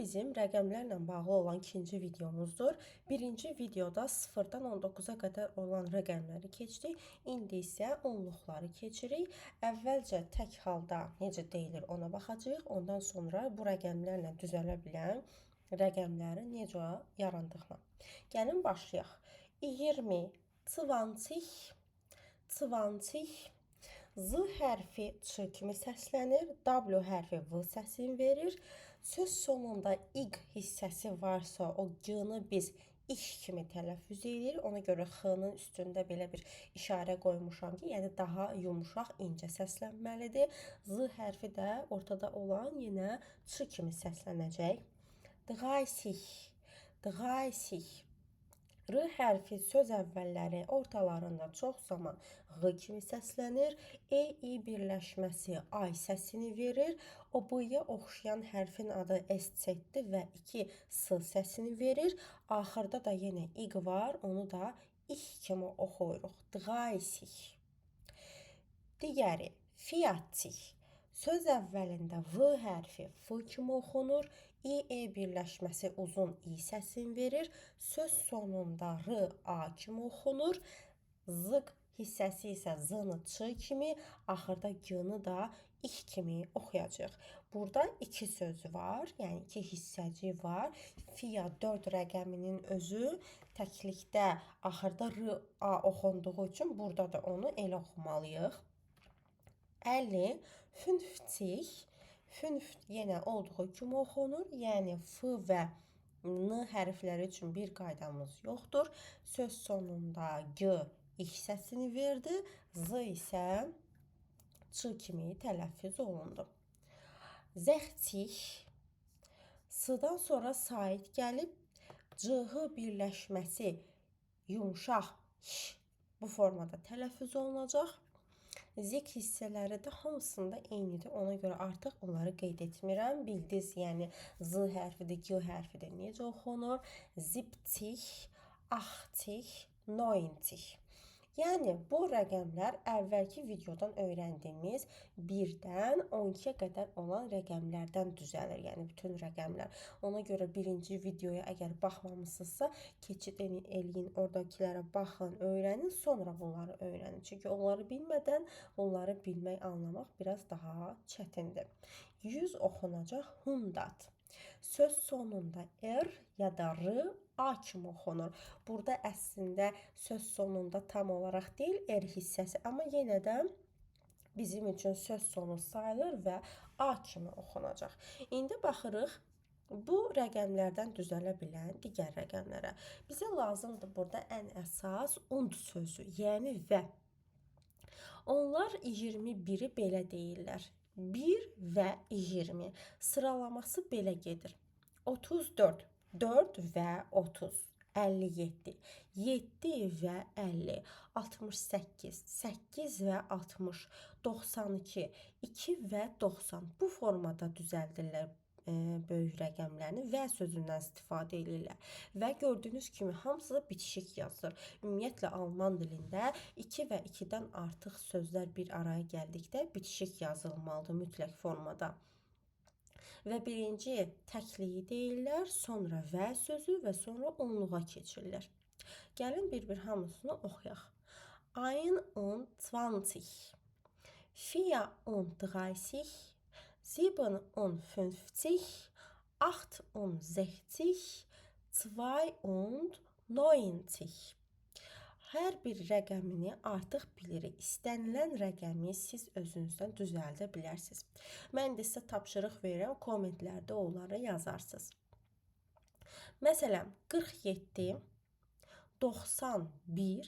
Bizim rəqəmlərlə bağlı olan ikinci videomuzdur. Birinci videoda 0-dan 19-a qədər olan rəqəmləri keçdik. İndi isə onluqları keçirik. Əvvəlcə tək halda necə deyilir ona baxacağıq. Ondan sonra bu rəqəmlərlə düzələ bilən rəqəmləri necə yarandığına. Gəlin başlayaq. 20, 20, Z hərfi Ç kimi səslənir, W hərfi V səsini verir. Söz sonunda İq hissəsi varsa o G-ni biz iş kimi tələffüz edirik. Ona görə X-nın üstündə belə bir işarə qoymuşam ki, yəni daha yumuşaq, incə səslənməlidir. Z hərfi də ortada olan yenə Ç kimi səslənəcək. 30, 30. R hərfi söz əvvəlləri ortalarında çox zaman G kimi səslənir. E-i birləşməsi ay səsini verir. O B-yə oxşayan hərfin adı SZ-dir və 2 S səsini verir. Axırda da yenə İq var. Onu da İş kimi oxuyuruq. 30. Digəri fiyatik. Söz əvvəlində V hərfi F kimi oxunur. İ-E birləşməsi uzun İ səsini verir. Söz sonunda R, A kimi oxunur. Zıq hissəsi isə Z-nı Ç kimi, axırda G-ni da İş kimi oxuyacaq. Burada iki söz var, yəni iki hissəci var. Fiya 4 rəqəminin özü təklikdə axırda R, A oxunduğu üçün burada da onu elə oxumalıyıq. 50, fünftik. Fünft yenə olduğu kimi oxunur. Yəni F və N hərfləri üçün bir qaydamız yoxdur. Söz sonunda G İş səsini verdi. Z isə Ç kimi tələffüz olundu. Zəxtik. S-dan sonra sait gəlib. C-H birləşməsi yumşaq Ş bu formada tələffüz olunacaq. Zik hissələri də hamısında eynidir. Ona görə artıq onları qeyd etmirəm. Bildiz, yəni Z hərfidir, G hərfidir. Necə oxunur? Ziptik, axtik, nointik. Yəni bu rəqəmlər əvvəlki videodan öyrəndiyimiz 1-dən 12-yə qədər olan rəqəmlərdən düzəlir. Yəni bütün rəqəmlər. Ona görə birinci videoya əgər baxmamısınızsa, keçid eləyin, oradakilərə baxın, öyrənin, sonra bunları öyrənin. Çünki onları bilmədən onları bilmək, anlamaq biraz daha çətindir. 100 oxunacaq hundat. Söz sonunda R ya da R A kimi oxunur. Burada əslində söz sonunda tam olaraq deyil R hissəsi, amma yenə də bizim üçün söz sonu sayılır və A kimi oxunacaq. İndi baxırıq bu rəqəmlərdən düzələ bilən digər rəqəmlərə. Bizə lazımdır burada ən əsas und sözü, yəni və. Onlar 21-i belə deyirlər. 1 və 20. Sıralaması belə gedir. 34, 4 və 30. 57, 7 və 50, 68, 8 və 60, 92, 2 və 90. Bu formada düzəldirlər böyük rəqəmlərini və sözündən istifadə edirlər. Və gördüyünüz kimi hamısı da bitişik yazılır. Ümumiyyətlə Alman dilində 2 və 2-dən artıq sözlər bir araya gəldikdə bitişik yazılmalıdır mütləq formada. Və birinci təkliyi deyirlər, sonra və sözü və sonra onluğa keçirlər. Gəlin bir-bir hamısını oxuyaq. 21, 34, 57, 68, 92. Hər bir rəqəmini artıq bilirik. İstənilən rəqəmi siz özünüzdən düzəldə bilərsiniz. Mən də sizə tapşırıq verirəm, kommentlərdə onları yazarsınız. Məsələn, 47, 91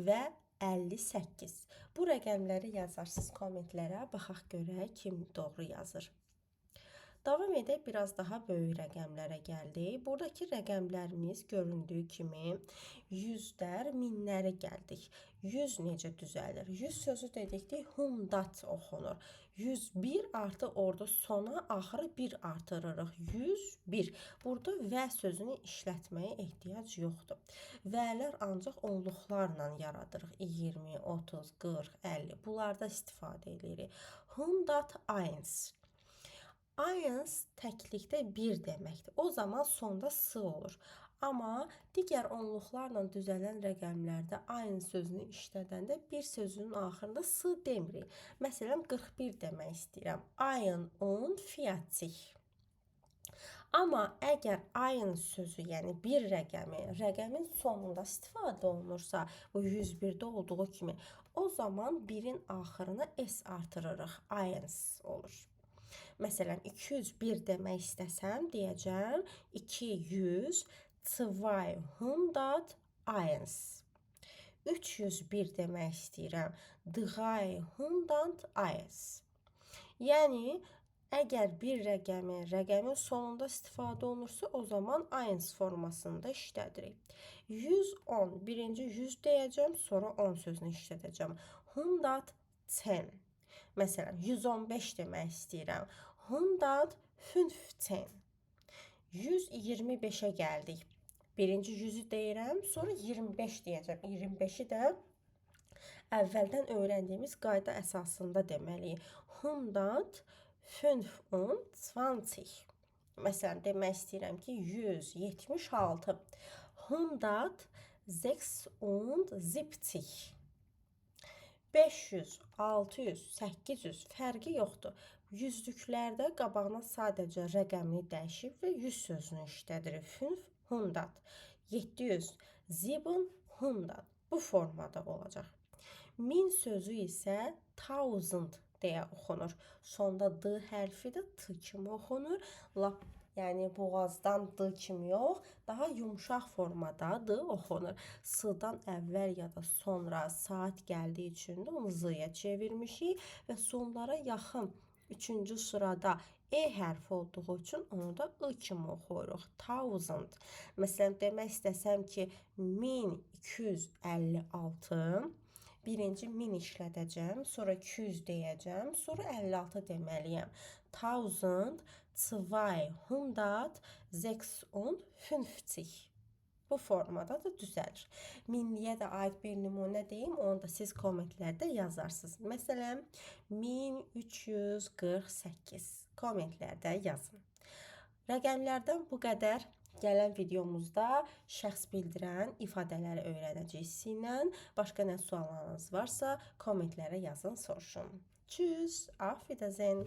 və 58. Bu rəqəmləri yazarsınız kommentlərə, baxaq görək kim doğru yazır. Davam edək, biraz daha böyük rəqəmlərə gəldik. Buradakı rəqəmlərimiz göründüyü kimi yüzlər, minləri gəldik. 100 necə düzəlir? 100 sözü dedikdə hundat oxunur. 101 artı orada sona axırı 1 artırırıq. 101. Burada və sözünü işlətməyə ehtiyac yoxdur. Vələr ancaq onluqlarla yaradırıq. 20, 30, 40, 50. Bunlarda istifadə edirik. 101. Eins təklikdə bir deməkdir. O zaman sonda s olur. Amma digər onluqlarla düzələn rəqəmlərdə eins sözünü işlədəndə bir sözünün axırında s demirik. Məsələn, 41 demək istəyirəm. 41. Amma əgər eins sözü, yəni bir rəqəmin sonunda istifadə olunursa, bu 101-də olduğu kimi, o zaman birin axırına s artırırıq. Eins olur. Məsələn, 201 demək istəsəm, deyəcəm 200, 201. 301 demək istəyirəm, 301. Yəni, əgər bir rəqəmin sonunda istifadə olunursa, o zaman eins formasında işlədirik. 110, birinci 100 deyəcəm, sonra 10 sözünü işlədəcəm. 110. Məsələn, 115 demək istəyirəm. 115. 125-ə gəldik. Birinci 100-ü deyirəm, sonra 25 deyəcəm. 25-i də əvvəldən öyrəndiyimiz qayda əsasında deməliyik. 125. Məsələn, demək istəyirəm ki, 176. 176. 500, 600, 800 fərqi yoxdur. Yüzlüklərdə qabağına sadəcə rəqəmini dəyişib və 100 sözünü işlədirik. 500. 700, 700. Bu formada olacaq. 1000 sözü isə 1000 deyə oxunur. Sonda d hərfi də t kimi oxunur. Yəni boğazdan d kimi yox, daha yumşaq formada d oxunur. S-dan əvvəl ya da sonra saat gəldiyi üçün də onu z-ya çevirmişik və sonlara yaxın 3-cü sırada e hərfi olduğu üçün onu da I kimi oxuyuruq. 1000. Məsələn, demək istəsəm ki, 1256. Birinci 1000 işlədəcəm, sonra 200 deyəcəm, sonra 56 deməliyəm. 1256. Bu formada da düzəlir. Minliyə də aid bir nümunə deyim, onu da siz kommentlərdə yazarsınız. Məsələn, 1348 kommentlərdə yazın. Rəqəmlərdən bu qədər. Gələn videomuzda şəxs bildirən ifadələri öyrənəcəyik sizinlə. Başqa nə suallarınız varsa kommentlərə yazın, soruşun. Tschüss, auf Wiedersehen.